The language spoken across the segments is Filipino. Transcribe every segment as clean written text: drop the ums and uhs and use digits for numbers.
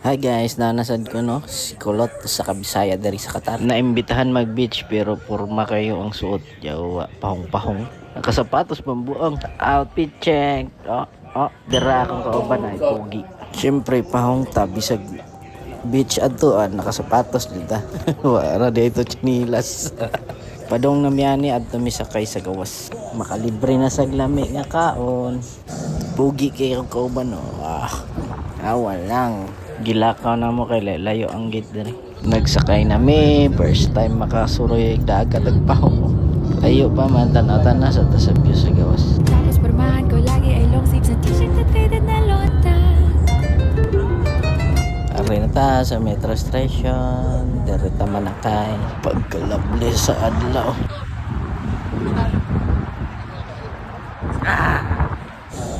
Hi guys, nanasad ko no, si Kulot sa Kabisaya dari sa Qatar. Naimbitahan mag-beach pero purma kayo ang suot. Yawa, pahong-pahong. Nakasapatos pambuong. Outfit check. Dira akong kauban ay pugi. Siyempre, pahong tabisag beach adtoan, nakasapatos dita. Wala dito chinilas. Padong namyani at tumisakay sa gawas. Makalibre na sa lami nga kaon. Pugi kayo kauban no. Awal lang. Gilakaw na mo kay layo ang gate diri. Nagsakay na mi, first time makasuroy dagat ag pahong. Layo pa man tanaw-tanaw sa tasabyo sa gawas. Tapos pormahan ko lagi ay long sleeves na t-shirt na faded na lonta. Ari na ta sa metro station, diri ta Manakay. Pagkalabli sa adlaw.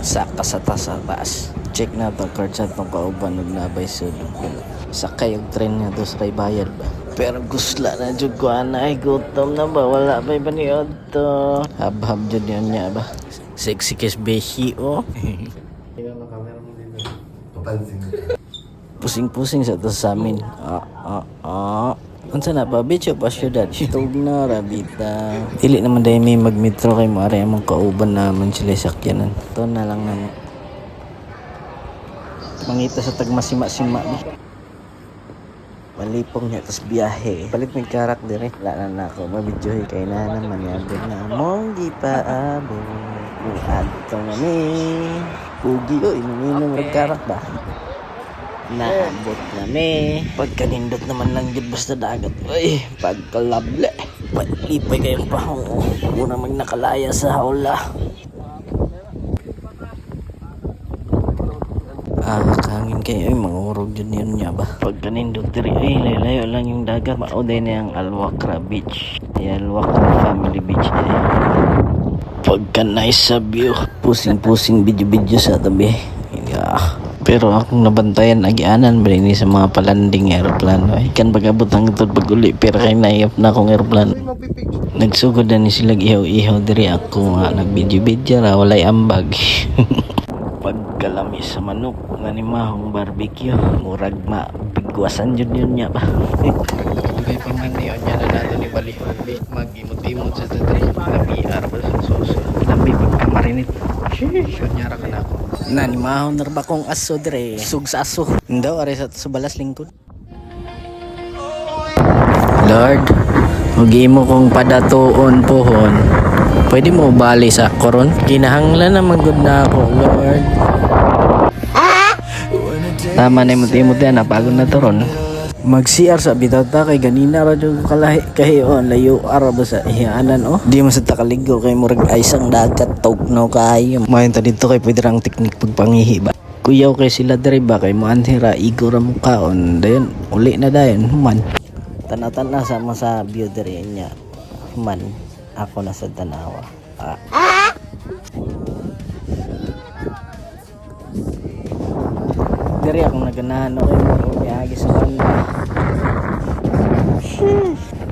Saka sa taas. Check na to card sa itong kauban ug nabay sulog. Sakay og train nga dos kay bayad ba. Pero gusla na jud ko ay gutom na ba wala pa paniod to. Hab jud niya ba. Sexy kiss beshi Pusing-pusing sa to sa amin. Unsa na pa bitch pa syudad. Tug na rabita. Dili naman dai may magmetro kay mo ari among kauban naman sila sakyanan. To na lang namo. Mangita sa tagmasima-sima ni. Malipong niya tas biyahe. Palit may karak dire. Wala na ako mabidyohe kay na naman yabog na mong gipaabo. Adto na ni. Pugi inuminom ng karak ba? Naabot na mi. Pagkanindot naman lang jud basta dagat. Uy, pagkalable. Palipay kayong pahong. Muna magnakalaya sa hawla. Kangin kayo ay mangurog dyan yun niya ba. Pagkanindot diri ay layo lang yung dagat. Mauday na yung Al-Wakra Beach. Al-Wakra Family Beach ay. Pagka nice sa view. Pusing-pusing video-video sa tabi. Pero akong nabantayan agianan ba ini sa mga palanding aeroplano ay kan pagabot ang tod paguli pero kay naiyap na akong aeroplano. Nagsugod na ni sila ihaw-ihaw diri ako nga nagvideo-video ra walay ambag. Pagkalami sa manok nga ni mahong barbecue murag mabigwasan jud yun niya ba. Dugay pa man niyo niya na nato ni balihon mag-imot-imot sa tatay nabiar ba sa sauce labi pagkamarinit. Sheesh, nyara ka na ako. Nanimahon na ba kong aso dire? Sug sa aso. Ndaw, ari sa balas lingkod. Lord, hugi mo kong padatuon pohon. Pwede mo bali sa koron? Kinahanglan na magod na ako, Lord. Tama na imot-imot yan, napagod na to ron. Mag-CR sa bitata kay ganina ra jud kahiyon layo ara ba sa ihaanan di mo sa takaligo kay murag aysang dagat tugnaw kayo mayon ta dito kay pwede rang teknik pagpangihi ba kuyaw kay sila diri ba kay mo anhira igo ra mo kaon dayon uli na dayon human tanatan sa mo sa view diri niya human ako na sa tanawa diri akong naganahan okay mo biyagi sa banda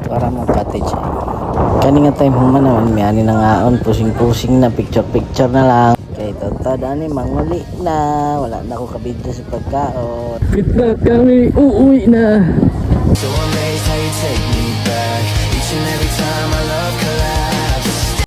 para mo cottage kani nga time human naman may ani na ngaon pusing-pusing na picture na lang kay tata dani manguli na wala na ako kabidyo sa pagkaon Kita kami uuwi na.